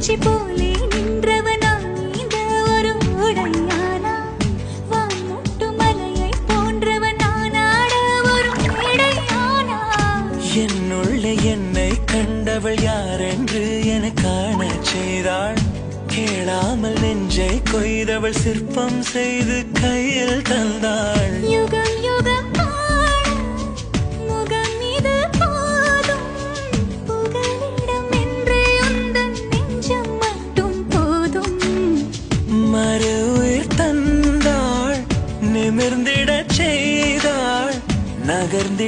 பூச்சி போலே நின்றவனா இந்த ஒரு உடையானா வான்முட்டு மலையை போன்றவனானாட ஒரு மேடையானா என்னுள்ளே என்னை கண்டவள் யாரென்று என காணச் செய்தாள் கேளாமல் நெஞ்சை கொய்தவள் சிற்பம் செய்து கையில் தந்தாள் யுகம் யுகம் முகம் இது போதும் புகலிடம் என்று உந்தன் நெஞ்சம் மட்டும் போதும் மறு உயிர் தந்தாள் நிமிர்ந்திடச் செய்தாள் நகர்ந்திட